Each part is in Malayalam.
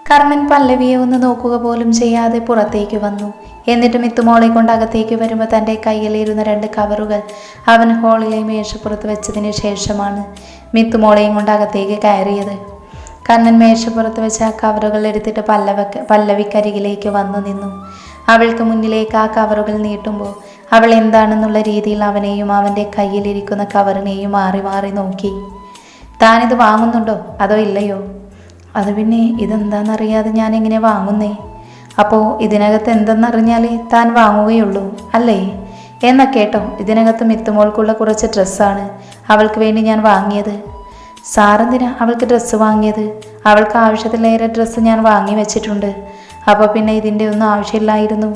കർണൻ പല്ലവിയെ ഒന്ന് നോക്കുക പോലും ചെയ്യാതെ പുറത്തേക്ക് വന്നു. എന്നിട്ട് മിത്തുമോളെ കൊണ്ട് അകത്തേക്ക് വരുമ്പോൾ തൻ്റെ കയ്യിലിരുന്ന 2 കവറുകൾ അവൻ ഹാളിലെ മേശപ്പുറത്ത് വെച്ചതിന് ശേഷമാണ് മിത്തുമോളെയും കൊണ്ട് അകത്തേക്ക് കയറിയത്. കർണൻ മേശപ്പുറത്ത് വെച്ച് ആ കവറുകൾ എടുത്തിട്ട് പല്ലവിക്കരികിലേക്ക് വന്നു നിന്നു. അവൾക്ക് മുന്നിലേക്ക് ആ കവറുകൾ നീട്ടുമ്പോൾ അവൾ എന്താണെന്നുള്ള രീതിയിൽ അവനെയും അവൻ്റെ കയ്യിലിരിക്കുന്ന കവറിനെയും മാറി മാറി നോക്കി. താനിത് വാങ്ങുന്നുണ്ടോ അതോ ഇല്ലയോ? അത് പിന്നെ ഇതെന്താണെന്നറിയാതെ ഞാൻ എങ്ങനെ വാങ്ങുന്നേ? അപ്പോൾ ഇതിനകത്ത് എന്തെന്നറിഞ്ഞാലേ താൻ വാങ്ങുകയുള്ളൂ അല്ലേ? എന്നാ കേട്ടോ, ഇതിനകത്ത് മിത്തുമോൾക്കുള്ള കുറച്ച് ഡ്രസ്സാണ് അവൾക്ക് വേണ്ടി ഞാൻ വാങ്ങിയത്. സാറെന്തിനാ അവൾക്ക് ഡ്രസ്സ് വാങ്ങിയത്? അവൾക്ക് ആവശ്യത്തിലേറെ ഡ്രസ്സ് ഞാൻ വാങ്ങി വെച്ചിട്ടുണ്ട്. അപ്പോൾ പിന്നെ ഇതിൻ്റെ ഒന്നും ആവശ്യമില്ലായിരുന്നു.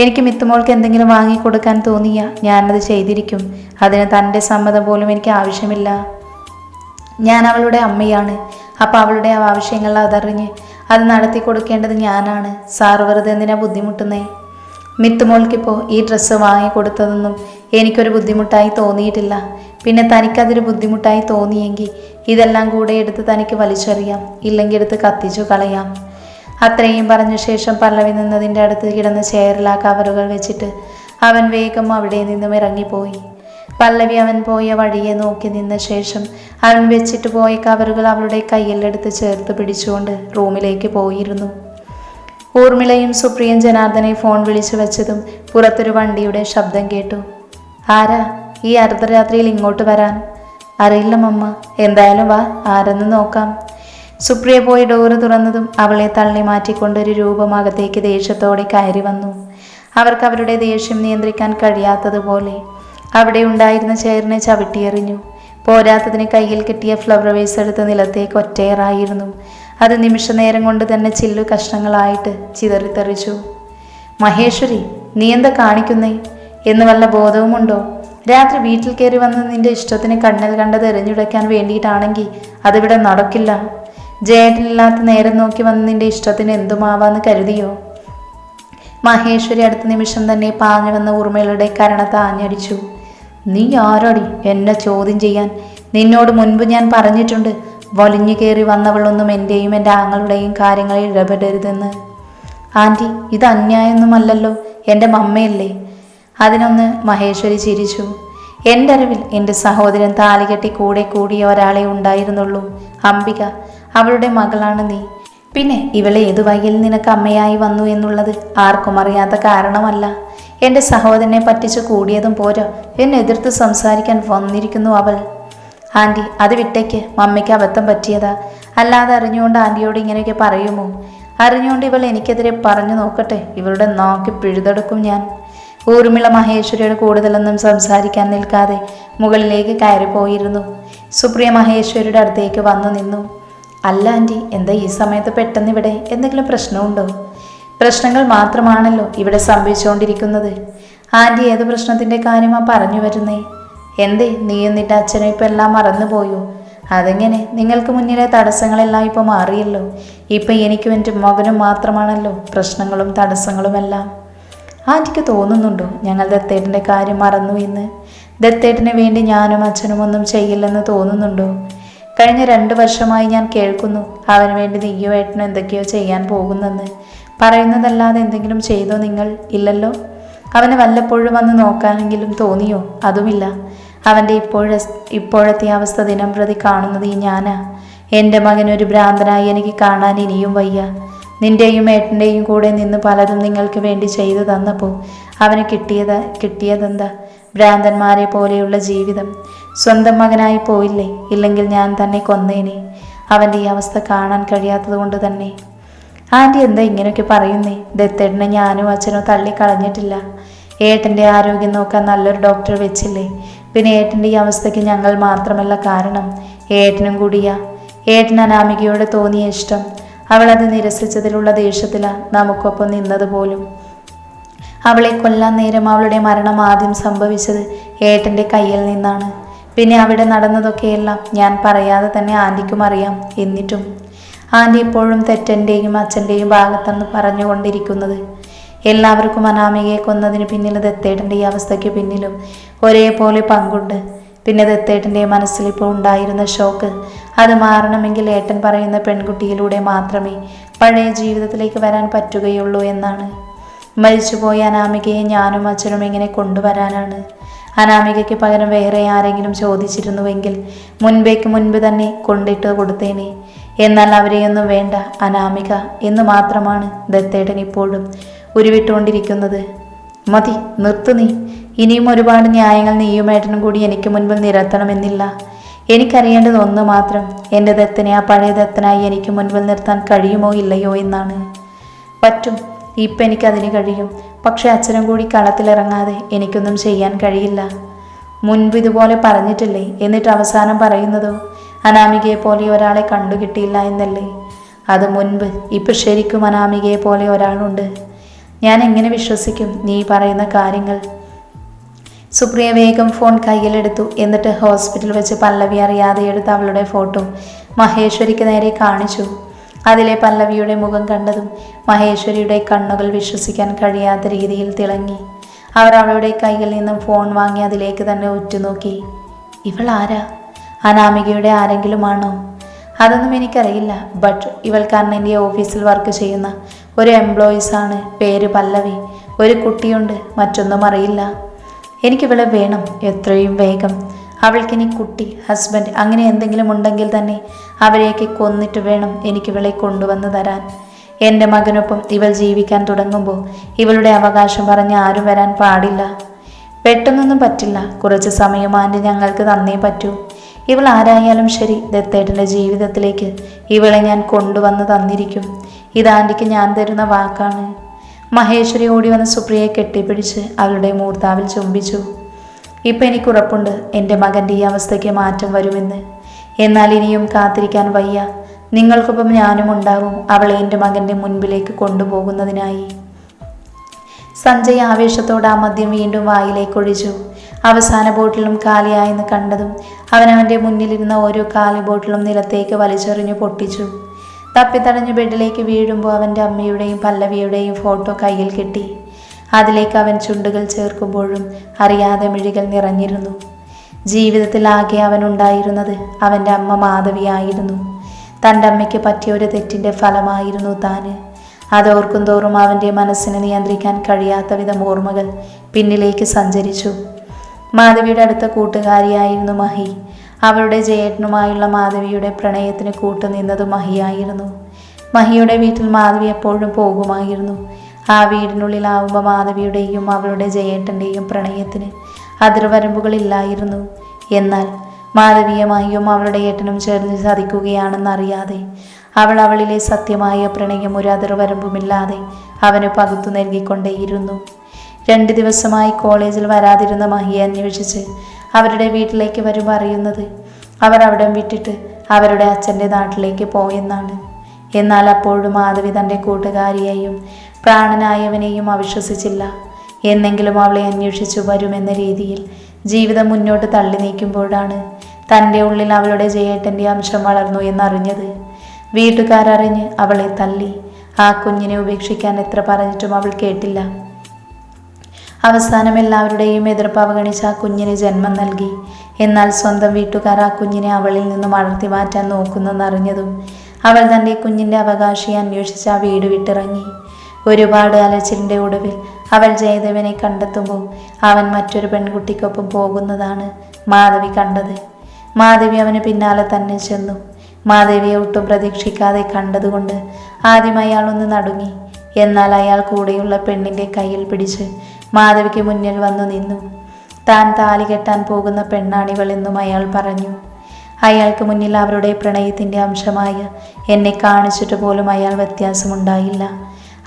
എനിക്ക് മിത്തുമോൾക്ക് എന്തെങ്കിലും വാങ്ങിക്കൊടുക്കാൻ തോന്നിയാൽ ഞാനത് ചെയ്തിരിക്കും. അതിന് തൻ്റെ സമ്മതം പോലും എനിക്ക് ആവശ്യമില്ല. ഞാൻ അവളുടെ അമ്മയാണ്. അപ്പം അവളുടെ ആവശ്യങ്ങൾ അതറിഞ്ഞ് അത് നടത്തി കൊടുക്കേണ്ടത് ഞാനാണ്. സാർ വെറുതെ എന്തിനാ ബുദ്ധിമുട്ടുന്നേ? മിത്തുമോൾക്കിപ്പോൾ ഈ ഡ്രസ്സ് വാങ്ങിക്കൊടുത്തതൊന്നും എനിക്കൊരു ബുദ്ധിമുട്ടായി തോന്നിയിട്ടില്ല. പിന്നെ തനിക്കതൊരു ബുദ്ധിമുട്ടായി തോന്നിയെങ്കിൽ ഇതെല്ലാം കൂടെ എടുത്ത് തനിക്ക് വലിച്ചെറിയാം, ഇല്ലെങ്കിൽ എടുത്ത് കത്തിച്ചു കളയാം. അത്രയും പറഞ്ഞ ശേഷം പല്ലവി നിന്നതിൻ്റെ അടുത്ത് കിടന്ന ചെയറിൽ ആ കവറുകൾ വെച്ചിട്ട് അവൻ വേഗം അവിടെ നിന്നും ഇറങ്ങിപ്പോയി. പല്ലവി അവൻ പോയ വഴിയെ നോക്കി നിന്ന ശേഷം അവൻ വെച്ചിട്ട് പോയ കവറുകൾ അവളുടെ കയ്യിലെടുത്ത് ചേർത്ത് പിടിച്ചുകൊണ്ട് റൂമിലേക്ക് പോയിരുന്നു. ഊർമിളയും സുപ്രിയയും ജനാർദ്ദനെ ഫോൺ വിളിച്ചു വെച്ചതും പുറത്തൊരു വണ്ടിയുടെ ശബ്ദം കേട്ടു. ആരാ ഈ അർദ്ധരാത്രിയിൽ ഇങ്ങോട്ട് വരാൻ? അറിയില്ല മമ്മ, എന്തായാലും വാ, ആരെന്ന് നോക്കാം. സുപ്രിയ പോയി ഡോറ് തുറന്നതും അവളെ തള്ളി മാറ്റിക്കൊണ്ടൊരു രൂപം അകത്തേക്ക് ദേഷ്യത്തോടെ കയറി വന്നു. അവർക്ക് അവരുടെ ദേഷ്യം നിയന്ത്രിക്കാൻ കഴിയാത്തതുപോലെ അവിടെ ഉണ്ടായിരുന്ന ചെയറിനെ ചവിട്ടിയെറിഞ്ഞു. പോരാത്തതിന് കയ്യിൽ കിട്ടിയ ഫ്ലവർ വേസ് എടുത്ത് നിലത്തേക്ക് ഒറ്റയേറായിരുന്നു. അത് നിമിഷ നേരം കൊണ്ട് തന്നെ ചില്ലു കഷ്ണങ്ങളായിട്ട് ചിതറിത്തെറിച്ചു. മഹേശ്വരി, നീ എന്താ കാണിക്കുന്നേ എന്ന് വല്ല ബോധവുമുണ്ടോ? രാത്രി വീട്ടിൽ കയറി വന്ന് നിന്റെ ഇഷ്ടത്തിന് കണ്ണൽ കണ്ടത് എറിഞ്ഞുടയ്ക്കാൻ വേണ്ടിയിട്ടാണെങ്കിൽ അതിവിടെ നടക്കില്ല. ജയേട്ടനില്ലാത്ത നേരം നോക്കി വന്ന് നിന്റെ ഇഷ്ടത്തിന് എന്തുമാവാന്ന് കരുതിയോ? മഹേശ്വരി അടുത്ത നിമിഷം തന്നെ പാഞ്ഞു വന്ന ഊർമിളയുടെ കരണത്ത് ആഞ്ഞടിച്ചു. നീ ആരോടി എന്നെ ചോദ്യം ചെയ്യാൻ? നിന്നോട് മുൻപ് ഞാൻ പറഞ്ഞിട്ടുണ്ട്, വലിഞ്ഞു കയറി വന്നവളൊന്നും എൻ്റെയും എൻ്റെ ആങ്ങളുടെയും കാര്യങ്ങളിൽ ഇടപെടരുതെന്ന്. ആൻറ്റി, ഇത് അന്യായമൊന്നുമല്ലല്ലോ, എൻ്റെ മമ്മയല്ലേ? അതിനൊന്ന് മഹേശ്വരി ചിരിച്ചു. എൻ്റെ അറിവിൽ എൻ്റെ സഹോദരൻ താലികെട്ടി കൂടെ കൂടിയ ഒരാളെ ഉണ്ടായിരുന്നുള്ളൂ, അംബിക. അവളുടെ മകളാണ് നീ. പിന്നെ ഇവളെ ഏതു വഴിയിൽ നിനക്ക് അമ്മയായി വന്നു എന്നുള്ളത് ആർക്കും അറിയാത്ത കാരണമല്ല. എൻ്റെ സഹോദരനെ പറ്റിച്ചു കൂടിയതും പോരോ, എന്നെ എതിർത്ത് സംസാരിക്കാൻ വന്നിരിക്കുന്നു അവൾ. ആൻറ്റി, അത് വിട്ടേക്ക്, മമ്മയ്ക്ക് അബദ്ധം പറ്റിയതാ. അല്ലാതെ അറിഞ്ഞുകൊണ്ട് ആൻറ്റിയോട് ഇങ്ങനെയൊക്കെ പറയുമോ? അറിഞ്ഞുകൊണ്ട് ഇവൾ എനിക്കെതിരെ പറഞ്ഞു നോക്കട്ടെ, ഇവളുടെ നാക്കി പിഴുതെടുക്കും ഞാൻ. ഊർമിള മഹേശ്വരിയോട് കൂടുതലൊന്നും സംസാരിക്കാൻ നിൽക്കാതെ മുകളിലേക്ക് കയറിപ്പോയിരുന്നു. സുപ്രിയ മഹേശ്വരിയുടെ അടുത്തേക്ക് വന്നു നിന്നു. അല്ല ആൻറ്റി, എന്താ ഈ സമയത്ത് പെട്ടെന്ന് ഇവിടെ? എന്തെങ്കിലും പ്രശ്നമുണ്ടോ? പ്രശ്നങ്ങൾ മാത്രമാണല്ലോ ഇവിടെ സംഭവിച്ചുകൊണ്ടിരിക്കുന്നത്. ആൻറ്റി, ഏത് പ്രശ്നത്തിൻ്റെ കാര്യമാണ് പറഞ്ഞു വരുന്നേ? എന്തേ, നീ എന്നിട്ട് അച്ഛനും ഇപ്പം എല്ലാം മറന്നുപോയോ? അതെങ്ങനെ? നിങ്ങൾക്ക് മുന്നിലെ തടസ്സങ്ങളെല്ലാം ഇപ്പോൾ മാറിയല്ലോ. ഇപ്പം എനിക്കും എൻ്റെ മകനും മാത്രമാണല്ലോ പ്രശ്നങ്ങളും തടസ്സങ്ങളുമെല്ലാം. ആൻറ്റിക്ക് തോന്നുന്നുണ്ടോ ഞങ്ങൾ ദത്തേട്ടൻ്റെ കാര്യം മറന്നു എന്ന്? ദത്തേട്ടന് വേണ്ടി ഞാനും അച്ഛനും ഒന്നും ചെയ്യില്ലെന്ന് തോന്നുന്നുണ്ടോ? കഴിഞ്ഞ 2 വർഷമായി ഞാൻ കേൾക്കുന്നു അവന് വേണ്ടി നീയോ ഏട്ടനോ എന്തൊക്കെയോ ചെയ്യാൻ പോകുന്നെന്ന്. പറയുന്നതല്ലാതെ എന്തെങ്കിലും ചെയ്തോ നിങ്ങൾ? ഇല്ലല്ലോ. അവന് വല്ലപ്പോഴും വന്ന് നോക്കാനെങ്കിലും തോന്നിയോ? അതുമില്ല. അവൻ്റെ ഇപ്പോഴത്തെ അവസ്ഥ ദിനം പ്രതി കാണുന്നത് ഈ ഞാനാ. എൻ്റെ മകനൊരു ഭ്രാന്തനായി എനിക്ക് കാണാൻ ഇനിയും വയ്യ. നിൻ്റെയും ഏട്ടൻ്റെയും കൂടെ നിന്ന് പലതും നിങ്ങൾക്ക് വേണ്ടി ചെയ്തു തന്നപ്പോൾ അവന് കിട്ടിയതെന്താ? ഭ്രാന്തന്മാരെ പോലെയുള്ള ജീവിതം. സ്വന്തം മകനായി പോയില്ലേ? ഇല്ലെങ്കിൽ ഞാൻ തന്നെ കൊന്നേനെ. അവൻ്റെ ഈ അവസ്ഥ കാണാൻ കഴിയാത്തത് കൊണ്ട് തന്നെ. ആൻറ്റി, എന്താ ഇങ്ങനെയൊക്കെ പറയുന്നേ? ദത്തേട്ടനെ ഞാനും അച്ഛനോ തള്ളിക്കളഞ്ഞിട്ടില്ല. ഏട്ടൻ്റെ ആരോഗ്യം നോക്കാൻ നല്ലൊരു ഡോക്ടർ വെച്ചില്ലേ? പിന്നെ ഏട്ടൻ്റെ ഈ അവസ്ഥയ്ക്ക് ഞങ്ങൾ മാത്രമല്ല കാരണം, ഏട്ടനും കൂടിയാ. ഏട്ടൻ അനാമികയോട് തോന്നിയ ഇഷ്ടം, അവളത് നിരസിച്ചതിലുള്ള ദേഷ്യത്തിലാണ് നമുക്കൊപ്പം നിന്നതുപോലും. അവളെ കൊല്ലാൻ നേരം അവളുടെ മരണം ആദ്യം സംഭവിച്ചത് ഏട്ടൻ്റെ കയ്യിൽ നിന്നാണ്. പിന്നെ അവിടെ നടന്നതൊക്കെയെല്ലാം ഞാൻ പറയാതെ തന്നെ ആൻറ്റിക്കും അറിയാം. എന്നിട്ടും ആൻറ്റി ഇപ്പോഴും തെറ്റെൻ്റെയും അച്ഛൻ്റെയും ഭാഗത്താണ് പറഞ്ഞുകൊണ്ടിരിക്കുന്നത്. എല്ലാവർക്കും അനാമികയെ കൊന്നതിന് പിന്നിൽ ദത്തേട്ടൻ്റെ ഈ അവസ്ഥയ്ക്ക് പിന്നിലും ഒരേപോലെ പങ്കുണ്ട്. പിന്നെ ദത്തേട്ടൻ്റെ മനസ്സിലിപ്പോൾ ഉണ്ടായിരുന്ന ഷോക്ക്, അത് മാറണമെങ്കിൽ ഏട്ടൻ പറയുന്ന പെൺകുട്ടിയിലൂടെ മാത്രമേ പഴയ ജീവിതത്തിലേക്ക് വരാൻ പറ്റുകയുള്ളൂ എന്നാണ്. മരിച്ചുപോയ അനാമികയെ ഞാനും അച്ഛനും എങ്ങനെ കൊണ്ടുവരാനാണ്? അനാമികയ്ക്ക് പകരം വേറെ ആരെങ്കിലും ചോദിച്ചിരുന്നുവെങ്കിൽ മുൻപ് തന്നെ കൊണ്ടിട്ട് കൊടുത്തേനെ. എന്നാൽ അവരെയൊന്നും വേണ്ട, അനാമിക എന്ന് മാത്രമാണ് ദത്തേട്ടൻ ഇപ്പോഴും ഉരുവിട്ടുകൊണ്ടിരിക്കുന്നത്. മതി, നിർത്ത് നീ. ഇനിയും ഒരുപാട് ന്യായങ്ങൾ നീയുമേട്ടനും കൂടി എനിക്ക് മുൻപിൽ നിരത്തണമെന്നില്ല. എനിക്കറിയേണ്ടത് ഒന്ന് മാത്രം, എൻ്റെ ദത്തനെ ആ പഴയ ദത്തനായി എനിക്ക് മുൻപിൽ നിർത്താൻ കഴിയുമോ ഇല്ലയോ എന്നാണ്. പറ്റും, ഇപ്പം എനിക്കതിന് കഴിയും. പക്ഷെ അച്ഛനും കൂടി കളത്തിലിറങ്ങാതെ എനിക്കൊന്നും ചെയ്യാൻ കഴിയില്ല. മുൻപ് ഇതുപോലെ പറഞ്ഞിട്ടില്ലേ? എന്നിട്ട് അവസാനം പറയുന്നതോ അനാമികയെ പോലെ ഒരാളെ കണ്ടുകിട്ടിയില്ല എന്നല്ലേ? അത് മുൻപ്. ഇപ്പം ശരിക്കും അനാമികയെ പോലെ ഒരാളുണ്ട്. ഞാൻ എങ്ങനെ വിശ്വസിക്കും നീ പറയുന്ന കാര്യങ്ങൾ? സുപ്രിയ വേഗം ഫോൺ കയ്യിലെടുത്തു. എന്നിട്ട് ഹോസ്പിറ്റൽ വെച്ച് പല്ലവി അറിയാതെ എടുത്ത് അവളുടെ ഫോട്ടോ മഹേശ്വരിക്ക് നേരെ കാണിച്ചു. അതിലെ പല്ലവിയുടെ മുഖം കണ്ടതും മഹേശ്വരിയുടെ കണ്ണുകൾ വിശ്വസിക്കാൻ കഴിയാത്ത രീതിയിൽ തിളങ്ങി. അവർ അവളുടെ കയ്യിൽ നിന്നും ഫോൺ വാങ്ങി അതിലേക്ക് തന്നെ ഉറ്റുനോക്കി. ഇവൾ ആരാ? അനാമികയുടെ ആരെങ്കിലുമാണോ? അതൊന്നും എനിക്കറിയില്ല. ബട്ട് ഇവൾ കണ്ണൻ്റെ ഓഫീസിൽ വർക്ക് ചെയ്യുന്ന ഒരു എംപ്ലോയീസാണ്. പേര് പല്ലവി. ഒരു കുട്ടിയുണ്ട്, മറ്റൊന്നും അറിയില്ല. എനിക്കിവളെ വേണം, എത്രയും വേഗം. അവൾക്കിനി കുട്ടി, ഹസ്ബൻഡ് അങ്ങനെ എന്തെങ്കിലും ഉണ്ടെങ്കിൽ തന്നെ അവരെയൊക്കെ കൊന്നിട്ട് വേണം എനിക്കിവളെ കൊണ്ടുവന്ന് തരാൻ. എൻ്റെ മകനൊപ്പം ഇവൾ ജീവിക്കാൻ തുടങ്ങുമ്പോൾ ഇവളുടെ അവകാശം പറഞ്ഞ് ആരും വരാൻ പാടില്ല. പെട്ടെന്നൊന്നും പറ്റില്ല. കുറച്ച് സമയം ആൻറ്റി ഞങ്ങൾക്ക് തന്നേ പറ്റൂ. ഇവൾ ആരായാലും ശരി, ദത്തേട്ടൻ്റെ ജീവിതത്തിലേക്ക് ഇവളെ ഞാൻ കൊണ്ടുവന്ന് തന്നിരിക്കും. ഇത് ആൻറ്റിക്ക് ഞാൻ തരുന്ന വാക്കാണ്. മഹേശ്വരി ഓടി വന്ന് സുപ്രിയയെ കെട്ടിപ്പിടിച്ച് അവളുടെ മൂർത്താവിൽ ചുംബിച്ചു. ഇപ്പം എനിക്കുറപ്പുണ്ട് എൻ്റെ മകൻ്റെ ഈ അവസ്ഥയ്ക്ക് മാറ്റം വരുമെന്ന്. എന്നാൽ ഇനിയും കാത്തിരിക്കാൻ വയ്യ. നിങ്ങൾക്കൊപ്പം ഞാനും ഉണ്ടാവും അവളെ എൻ്റെ മകൻ്റെ മുൻപിലേക്ക് കൊണ്ടുപോകുന്നതിനായി. സഞ്ജയ് ആവേശത്തോടെ ആ മദ്യം വീണ്ടും വായിലേക്ക് ഒഴിച്ചു. അവസാന ബോട്ടിലും കാലിയായെന്ന് കണ്ടതും അവനവൻ്റെ മുന്നിലിരുന്ന ഓരോ കാലി ബോട്ടിലും നിലത്തേക്ക് വലിച്ചെറിഞ്ഞു പൊട്ടിച്ചു. തപ്പിത്തടഞ്ഞു ബെഡിലേക്ക് വീഴുമ്പോൾ അവൻ്റെ അമ്മയുടെയും പല്ലവിയുടെയും ഫോട്ടോ കയ്യിൽ കിട്ടി. അതിലേക്ക് അവൻ ചുണ്ടുകൾ ചേർക്കുമ്പോഴും അറിയാതെ മിഴികൾ നിറഞ്ഞിരുന്നു. ജീവിതത്തിലാകെ അവനുണ്ടായിരുന്നത് അവൻ്റെ അമ്മ മാധവിയായിരുന്നു. തൻ്റെ അമ്മയ്ക്ക് പറ്റിയ ഒരു തെറ്റിൻ്റെ ഫലമായിരുന്നു താന്. അതോർക്കും തോറും അവൻ്റെ മനസ്സിനെ നിയന്ത്രിക്കാൻ കഴിയാത്ത വിധം ഓർമ്മകൾ പിന്നിലേക്ക് സഞ്ചരിച്ചു. മാധവിയുടെ അടുത്ത കൂട്ടുകാരിയായിരുന്നു മഹി. അവളുടെ ജയേട്ടനുമായുള്ള മാധവിയുടെ പ്രണയത്തിന് കൂട്ടുനിന്നത് മഹിയായിരുന്നു. മഹിയുടെ വീട്ടിൽ മാധവി എപ്പോഴും പോകുമായിരുന്നു. ആ വീടിനുള്ളിലാവുമ്പോൾ മാധവിയുടെയും അവളുടെ ജയേട്ടൻ്റെയും പ്രണയത്തിന് അതിർവരമ്പുകളില്ലായിരുന്നു. എന്നാൽ മാധവിയെ മഹിയും അവളുടെ ഏട്ടനും ചേർന്ന് ചതിക്കുകയാണെന്നറിയാതെ അവളിലെ സത്യമായ പ്രണയം ഒരു അതിർവരമ്പുമില്ലാതെ അവന് പകുത്തു നൽകിക്കൊണ്ടേയിരുന്നു. 2 ദിവസമായി കോളേജിൽ വരാതിരുന്ന മഹിയെ അന്വേഷിച്ച് അവരുടെ വീട്ടിലേക്ക് വരുമ്പോൾ അറിയുന്നത് അവർ അവിടം വിട്ടിട്ട് അവരുടെ അച്ഛൻ്റെ നാട്ടിലേക്ക് പോയെന്നാണ്. എന്നാൽ അപ്പോഴും മാധവി തൻ്റെ കൂട്ടുകാരിയെയും പ്രാണനായവനെയും അവിശ്വസിച്ചില്ല. എന്നെങ്കിലും അവളെ അന്വേഷിച്ചു വരുമെന്ന രീതിയിൽ ജീവിതം മുന്നോട്ട് തള്ളി നീക്കുമ്പോഴാണ് തൻ്റെ ഉള്ളിൽ അവളുടെ ജയേട്ടൻ്റെ അംശം വളർന്നു എന്നറിഞ്ഞത്. വീട്ടുകാരറിഞ്ഞ് അവളെ തല്ലി. ആ കുഞ്ഞിനെ ഉപേക്ഷിക്കാൻ എത്ര പറഞ്ഞിട്ടും അവൾ കേട്ടില്ല. അവസാനം എല്ലാവരുടെയും എതിർപ്പ് അവഗണിച്ച് ആ കുഞ്ഞിന് ജന്മം നൽകി. എന്നാൽ സ്വന്തം വീട്ടുകാർ ആ കുഞ്ഞിനെ അവളിൽ നിന്നും അടർത്തി മാറ്റാൻ നോക്കുന്നെന്നറിഞ്ഞതും അവൾ തൻ്റെ കുഞ്ഞിൻ്റെ അവകാശിയെ അന്വേഷിച്ച് ആ വീട് വിട്ടിറങ്ങി. ഒരുപാട് അലച്ചിലിൻ്റെ ഒടുവിൽ അവൾ ജയദേവനെ കണ്ടെത്തുമ്പോൾ അവൻ മറ്റൊരു പെൺകുട്ടിക്കൊപ്പം പോകുന്നതാണ് മാധവി കണ്ടത്. മാധവി അവന് പിന്നാലെ തന്നെ ചെന്നു. മാധവിയെ ഒട്ടും പ്രതീക്ഷിക്കാതെ കണ്ടതുകൊണ്ട് ആദ്യം അയാൾ ഒന്ന് നടുങ്ങി. എന്നാൽ അയാൾ കൂടെയുള്ള പെണ്ണിൻ്റെ കയ്യിൽ പിടിച്ച് മാധവിക്ക് മുന്നിൽ വന്നു നിന്നു. താൻ താലി കെട്ടാൻ പോകുന്ന പെണ്ണാണിവളെന്നും അയാൾ പറഞ്ഞു. അയാൾക്ക് മുന്നിൽ അവരുടെ പ്രണയത്തിൻ്റെ അംശമായ എന്നെ കാണിച്ചിട്ട് പോലും അയാൾ വ്യത്യാസമുണ്ടായില്ല.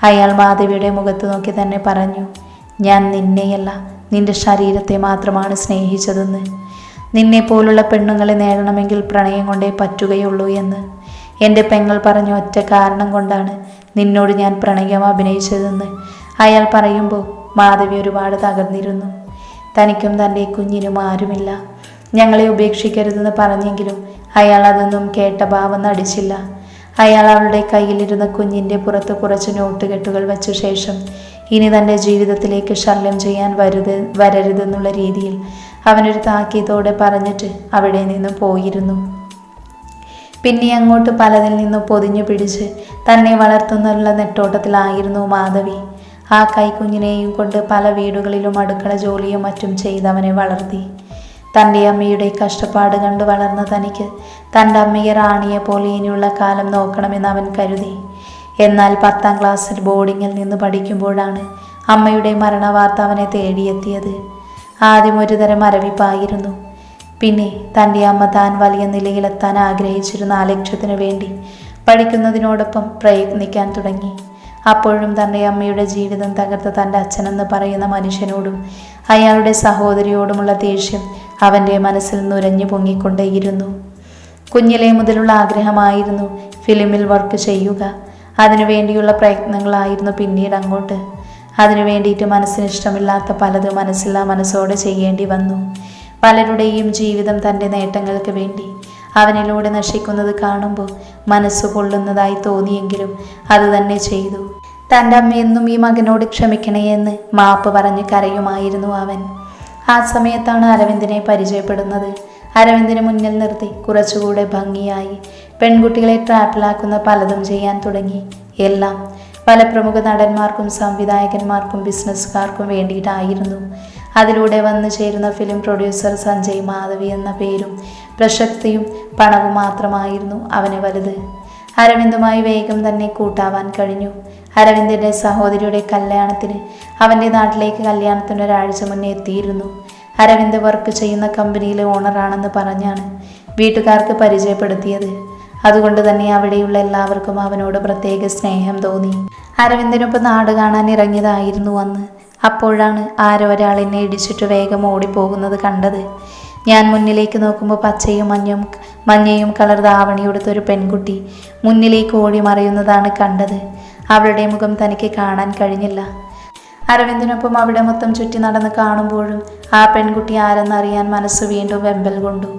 അയാൾ മാധവിയുടെ മുഖത്ത് നോക്കി തന്നെ പറഞ്ഞു, ഞാൻ നിന്നെയല്ല നിന്റെ ശരീരത്തെ മാത്രമാണ് സ്നേഹിച്ചതെന്ന്. നിന്നെപ്പോലുള്ള പെണ്ണുങ്ങളെ നേടണമെങ്കിൽ പ്രണയം കൊണ്ടേ പറ്റുകയുള്ളൂ എന്ന്. എൻ്റെ പെങ്ങൾ പറഞ്ഞ ഒറ്റ കാരണം കൊണ്ടാണ് നിന്നോട് ഞാൻ പ്രണയം അഭിനയിച്ചതെന്ന് അയാൾ പറയുമ്പോൾ മാധവി ഒരുപാട് തകർന്നിരുന്നു. തനിക്കും തൻ്റെ കുഞ്ഞിനും ആരുമില്ല, ഞങ്ങളെ ഉപേക്ഷിക്കരുതെന്ന് പറഞ്ഞെങ്കിലും അയാൾ അതൊന്നും കേട്ട ഭാവം നടിച്ചില്ല. അയാൾ അവളുടെ കയ്യിലിരുന്ന കുഞ്ഞിൻ്റെ പുറത്ത് കുറച്ച് നോട്ടുകെട്ടുകൾ വെച്ച ശേഷം ഇനി തൻ്റെ ജീവിതത്തിലേക്ക് ശല്യം ചെയ്യാൻ വരരുതെന്നുള്ള രീതിയിൽ അവനൊരു താക്കീതോടെ പറഞ്ഞിട്ട് അവിടെ നിന്നും പോയിരുന്നു. പിന്നെ അങ്ങോട്ട് പലതിൽ നിന്നും പൊതിഞ്ഞു പിടിച്ച് തന്നെ വളർത്തുന്നുള്ള നെട്ടോട്ടത്തിലായിരുന്നു മാധവി. ആ കൈക്കുഞ്ഞിനെയും കൊണ്ട് പല വീടുകളിലും അടുക്കള ജോലിയും മറ്റും ചെയ്തവനെ വളർത്തി. തൻ്റെ അമ്മയുടെ കഷ്ടപ്പാട് കണ്ട് വളർന്ന തനിക്ക് തൻ്റെ അമ്മയെ റാണിയെ പോലെ ഇനിയുള്ള കാലം നോക്കണമെന്ന് അവൻ കരുതി. എന്നാൽ 10ാം ക്ലാസ്സിൽ ബോർഡിങ്ങിൽ നിന്ന് പഠിക്കുമ്പോഴാണ് അമ്മയുടെ മരണവാർത്ത അവനെ തേടിയെത്തിയത്. ആദ്യം ഒരുതരം മരവിപ്പായിരുന്നു. പിന്നെ തൻ്റെ അമ്മ താൻ വലിയ നിലയിലെത്താൻ ആഗ്രഹിച്ചിരുന്ന ആ ലക്ഷ്യത്തിനു വേണ്ടി പഠിക്കുന്നതിനോടൊപ്പം പ്രയത്നിക്കാൻ തുടങ്ങി. അപ്പോഴും തൻ്റെ അമ്മയുടെ ജീവിതം തകർത്ത തൻ്റെ അച്ഛനെന്ന് പറയുന്ന മനുഷ്യനോടും അയാളുടെ സഹോദരിയോടുമുള്ള ദേഷ്യം അവൻ്റെ മനസ്സിൽ നുരഞ്ഞു പൊങ്ങിക്കൊണ്ടേയിരുന്നു. കുഞ്ഞിലേ മുതലുള്ള ആഗ്രഹമായിരുന്നു ഫിലിമിൽ വർക്ക് ചെയ്യുക. അതിനുവേണ്ടിയുള്ള പ്രയത്നങ്ങളായിരുന്നു പിന്നീട് അങ്ങോട്ട്. അതിനു വേണ്ടിയിട്ട് മനസ്സിനിഷ്ടമില്ലാത്ത പലതും മനസ്സോടെ ചെയ്യേണ്ടി വന്നു. പലരുടെയും ജീവിതം തൻ്റെ നേട്ടങ്ങൾക്ക് വേണ്ടി അവനിലൂടെ നശിക്കുന്നത് കാണുമ്പോൾ മനസ്സ് പൊള്ളുന്നതായി തോന്നിയെങ്കിലും അത് തന്നെ ചെയ്തു. തൻ്റെ അമ്മയെന്നും ഈ മകനോട് ക്ഷമിക്കണേ എന്ന് മാപ്പ് പറഞ്ഞ് കരയുമായിരുന്നു അവൻ. ആ സമയത്താണ് അരവിന്ദിനെ പരിചയപ്പെടുന്നത്. അരവിന്ദിനെ മുന്നിൽ നിർത്തി കുറച്ചുകൂടെ ഭംഗിയായി പെൺകുട്ടികളെ ട്രാപ്പിലാക്കുന്ന പലതും ചെയ്യാൻ തുടങ്ങി. എല്ലാം പല പ്രമുഖ നടന്മാർക്കും സംവിധായകന്മാർക്കും ബിസിനസ്സുകാർക്കും വേണ്ടിയിട്ടായിരുന്നു. അതിലൂടെ വന്നു ചേരുന്ന ഫിലിം പ്രൊഡ്യൂസർ സഞ്ജയ് മാധവി എന്ന പേരും പ്രശസ്തിയും പണവും മാത്രമായിരുന്നു അവന് വലുത്. അരവിന്ദുമായി വേഗം തന്നെ കൂട്ടാവാൻ കഴിഞ്ഞു. അരവിന്ദിൻ്റെ സഹോദരിയുടെ കല്യാണത്തിന് അവൻ്റെ നാട്ടിലേക്ക് കല്യാണത്തിന് ഒരാഴ്ച മുന്നേ എത്തിയിരുന്നു. അരവിന്ദ് വർക്ക് ചെയ്യുന്ന കമ്പനിയിലെ ഓണറാണെന്ന് പറഞ്ഞാണ് വീട്ടുകാർക്ക് പരിചയപ്പെടുത്തിയത്. അതുകൊണ്ട് തന്നെ അവിടെയുള്ള എല്ലാവർക്കും അവനോട് പ്രത്യേക സ്നേഹം തോന്നി. അരവിന്ദിനൊപ്പം നാട് കാണാൻ ഇറങ്ങിയതായിരുന്നു അന്ന്. അപ്പോഴാണ് ആരോ ഒരാൾ എന്നെ ഇടിച്ചിട്ട് വേഗം ഓടിപ്പോകുന്നത് കണ്ടത്. ഞാൻ മുന്നിലേക്ക് നോക്കുമ്പോൾ പച്ചയും മഞ്ഞയും കളർ ധാവണിയെടുത്തൊരു പെൺകുട്ടി മുന്നിലേക്ക് ഓടി മറയുന്നതാണ് കണ്ടത്. അവളുടെ മുഖം തനിക്ക് കാണാൻ കഴിഞ്ഞില്ല. അരവിന്ദിനൊപ്പം അവിടെ മൊത്തം ചുറ്റി നടന്ന് കാണുമ്പോഴും ആ പെൺകുട്ടി ആരെന്നറിയാൻ മനസ്സ് വീണ്ടും വെമ്പൽ കൊണ്ടു.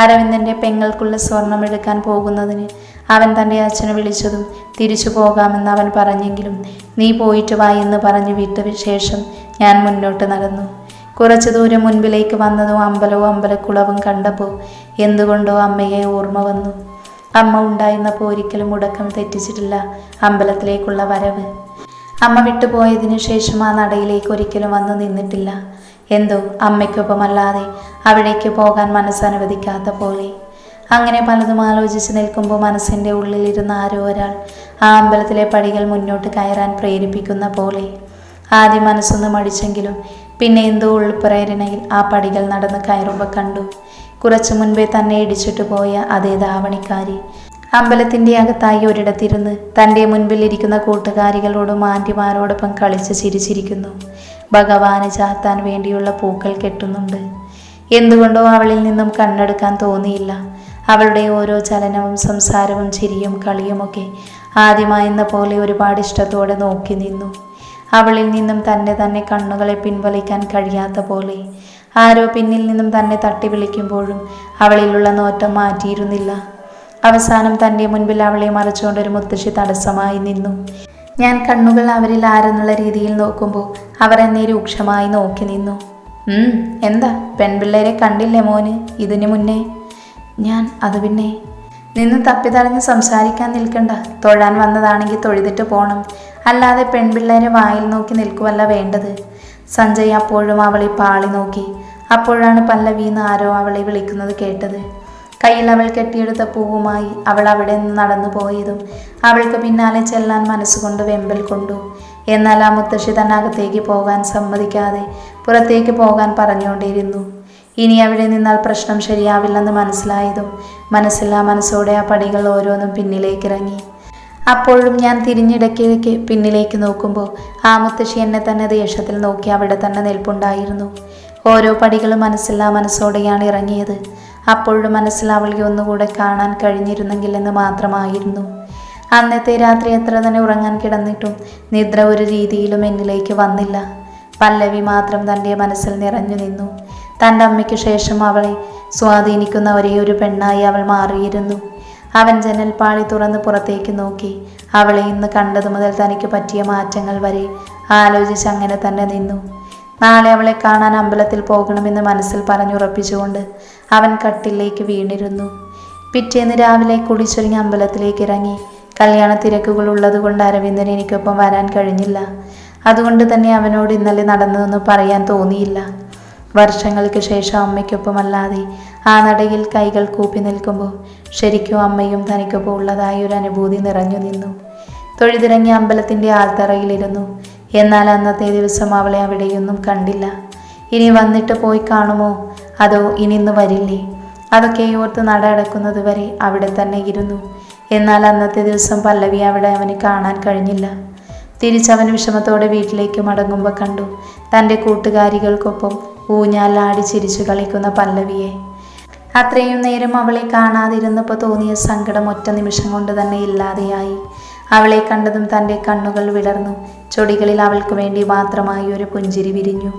അരവിന്ദൻ്റെ പെങ്ങൾക്കുള്ള സ്വർണം എടുക്കാൻ പോകുന്നതിന് അവൻ തൻ്റെ അച്ഛനെ വിളിച്ചതും തിരിച്ചു പോകാമെന്ന് അവൻ പറഞ്ഞെങ്കിലും നീ പോയിട്ട് വാ എന്ന് പറഞ്ഞു വിട്ട ശേഷം ഞാൻ മുന്നോട്ട് നടന്നു. കുറച്ചു ദൂരം മുൻപിലേക്ക് വന്നതും അമ്പലവും അമ്പലക്കുളവും കണ്ടപ്പോൾ എന്തുകൊണ്ടോ അമ്മയെ ഓർമ്മ വന്നു. അമ്മ ഉണ്ടായിരുന്നപ്പോൾ ഒരിക്കലും മുടക്കം തെറ്റിച്ചിട്ടില്ല അമ്പലത്തിലേക്കുള്ള വരവ്. അമ്മ വിട്ടുപോയതിനു ശേഷം ആ നടയിലേക്ക് ഒരിക്കലും വന്നു നിന്നിട്ടില്ല. എന്തോ അമ്മയ്ക്കൊപ്പമല്ലാതെ അവിടേക്ക് പോകാൻ മനസ്സനുവദിക്കാത്ത പോലെ. അങ്ങനെ പലതും ആലോചിച്ച് നിൽക്കുമ്പോൾ മനസ്സിൻ്റെ ഉള്ളിലിരുന്ന ആരോ ഒരാൾ ആ അമ്പലത്തിലെ പടികൾ മുന്നോട്ട് കയറാൻ പ്രേരിപ്പിക്കുന്ന പോലെ. ആദ്യം മനസ്സൊന്ന് മടിച്ചെങ്കിലും പിന്നെ എന്തോ ഉൾപ്രേരണയിൽ ആ പടികൾ നടന്ന് കയറുമ്പോൾ കണ്ടു കുറച്ചു മുൻപേ തന്നെ ഇടിച്ചിട്ട് പോയ അതേ ധാവണിക്കാരി അമ്പലത്തിൻ്റെ അകത്തായി ഒരിടത്തിരുന്ന് തൻ്റെ മുൻപിലിരിക്കുന്ന കൂട്ടുകാരികളോടും ആൻറ്റിമാരോടൊപ്പം കളിച്ച് ചിരിച്ചിരിക്കുന്നു. ഭഗവാന് ചാത്താൻ വേണ്ടിയുള്ള പൂക്കൾ കെട്ടുന്നുണ്ട്. എന്തുകൊണ്ടോ അവളിൽ നിന്നും കണ്ണെടുക്കാൻ തോന്നിയില്ല. അവളുടെ ഓരോ ചലനവും സംസാരവും ചിരിയും കളിയുമൊക്കെ ആദ്യമായെന്ന പോലെ ഒരുപാട് ഇഷ്ടത്തോടെ നോക്കി നിന്നു. അവളിൽ നിന്നും തന്നെ കണ്ണുകളെ പിൻവലിക്കാൻ കഴിയാത്ത പോലെ. ആരോ പിന്നിൽ നിന്നും തന്നെ തട്ടി വിളിക്കുമ്പോഴും അവളിലുള്ള നോട്ടം മാറ്റിയിരുന്നില്ല. അവസാനം തൻ്റെ മുൻപിൽ അവളെ മറച്ചുകൊണ്ടൊരു മുത്തശ്ശി തടസ്സമായി നിന്നു. ഞാൻ കണ്ണുകൾ അവരിൽ ആരെന്നുള്ള രീതിയിൽ നോക്കുമ്പോൾ അവർ എന്നെ രൂക്ഷമായി നോക്കി നിന്നു. എന്താ പെൺപിള്ളേരെ കണ്ടില്ലേ മോന് ഇതിനു മുന്നേ? അത് പിന്നെ നിന്ന് തപ്പിത്തടഞ്ഞ് സംസാരിക്കാൻ നിൽക്കണ്ട. തൊഴാൻ വന്നതാണെങ്കിൽ തൊഴുതിട്ട് പോകണം, അല്ലാതെ പെൺപിള്ളേരെ വായിൽ നോക്കി നിൽക്കുവല്ല വേണ്ടത്. സഞ്ജയ് അപ്പോഴും അവളെ പാളി നോക്കി. അപ്പോഴാണ് പല്ലവിന്ന് ആരോ അവളെ വിളിക്കുന്നത് കേട്ടത്. കയ്യിൽ അവൾ കെട്ടിയെടുത്ത പൂവുമായി അവൾ അവിടെ നിന്ന് നടന്നു പോയതും അവൾക്ക് പിന്നാലെ ചെല്ലാൻ മനസ്സുകൊണ്ട് വെമ്പൽ കൊണ്ടു. എന്നാൽ ആ മുത്തശ്ശി തന്നെ അകത്തേക്ക് പോകാൻ സമ്മതിക്കാതെ പുറത്തേക്ക് പോകാൻ പറഞ്ഞുകൊണ്ടിരുന്നു. ഇനി അവിടെ നിന്നാൽ പ്രശ്നം ശരിയാവില്ലെന്ന് മനസ്സിലായതും മനസ്സില്ലാ മനസ്സോടെ ആ പടികൾ ഓരോന്നും പിന്നിലേക്കിറങ്ങി. അപ്പോഴും ഞാൻ തിരിഞ്ഞിടയ്ക്കിടയ്ക്ക് പിന്നിലേക്ക് നോക്കുമ്പോൾ ആ മുത്തശ്ശി എന്നെ തന്നെ ദേഷ്യത്തിൽ നോക്കി അവിടെ തന്നെ നിൽപ്പുണ്ടായിരുന്നു. ഓരോ പടികളും മനസ്സില്ലാ മനസ്സോടെയാണ് ഇറങ്ങിയത്. അപ്പോഴും മനസ്സിൽ അവളെ ഒന്നുകൂടെ കാണാൻ കഴിഞ്ഞിരുന്നെങ്കിലെന്ന് മാത്രമായിരുന്നു. അന്നത്തെ രാത്രി എത്ര തന്നെ ഉറങ്ങാൻ കിടന്നിട്ടും നിദ്ര ഒരു രീതിയിലും എന്നിലേക്ക് വന്നില്ല. പല്ലവി മാത്രം തൻ്റെ മനസ്സിൽ നിറഞ്ഞു നിന്നു. തൻ്റെ അമ്മയ്ക്ക് ശേഷം അവളെ സ്വാധീനിക്കുന്ന ഒരേ ഒരു പെണ്ണായി അവൾ മാറിയിരുന്നു. അവൻ ജനൽപ്പാളി തുറന്ന് പുറത്തേക്ക് നോക്കി. അവളെ ഇന്ന് കണ്ടതു മുതൽ തനിക്ക് പറ്റിയ മാറ്റങ്ങൾ വരെ ആലോചിച്ച് അങ്ങനെ തന്നെ നിന്നു. നാളെ അവളെ കാണാൻ അമ്പലത്തിൽ പോകണമെന്ന് മനസ്സിൽ പറഞ്ഞുറപ്പിച്ചുകൊണ്ട് അവൻ കട്ടിലേക്ക് വീണിരുന്നു. പിറ്റേന്ന് രാവിലെ കുളിച്ചൊരുങ്ങി അമ്പലത്തിലേക്ക് ഇറങ്ങി. കല്യാണ തിരക്കുകൾ ഉള്ളതുകൊണ്ട് അരവിന്ദന് എനിക്കൊപ്പം വരാൻ കഴിഞ്ഞില്ല. അതുകൊണ്ട് തന്നെ അവനോട് ഇന്നലെ നടന്നതെന്ന് പറയാൻ തോന്നിയില്ല. വർഷങ്ങൾക്ക് ശേഷം അമ്മയ്ക്കൊപ്പമല്ലാതെ ആ നടയിൽ കൈകൾ കൂപ്പി നിൽക്കുമ്പോൾ ശരിക്കും അമ്മയും തനിക്കൊപ്പം ഉള്ളതായ ഒരു അനുഭൂതി നിറഞ്ഞു നിന്നു. തൊഴുതിറങ്ങി അമ്പലത്തിൻ്റെ ആൽത്തറയിലിരുന്നു. എന്നാൽ അന്നത്തെ ദിവസം അവളെ അവിടെയൊന്നും കണ്ടില്ല. ഇനി വന്നിട്ട് പോയി കാണുമോ, അതോ ഇനിന്ന് വരില്ലേ? അതൊക്കെ ഓർത്ത് നട അടക്കുന്നത് വരെ അവിടെ തന്നെ ഇരുന്നു. എന്നാൽ അന്നത്തെ ദിവസം പല്ലവി അവിടെ അവന് കാണാൻ കഴിഞ്ഞില്ല. തിരിച്ചവൻ വിഷമത്തോടെ വീട്ടിലേക്ക് മടങ്ങുമ്പോൾ കണ്ടു തൻ്റെ കൂട്ടുകാരികൾക്കൊപ്പം ഊഞ്ഞാലാടി ചിരിച്ചു കളിക്കുന്ന പല്ലവിയെ. അത്രയും നേരം അവളെ കാണാതിരുന്നപ്പോൾ തോന്നിയ സങ്കടം ഒറ്റ നിമിഷം കൊണ്ട് തന്നെ ഇല്ലാതെയായി. അവളെ കണ്ടതും തൻ്റെ കണ്ണുകൾ വിടർന്നു. ചൊടികളിൽ അവൾക്ക് വേണ്ടി മാത്രമായി ഒരു പുഞ്ചിരി വിരിഞ്ഞു.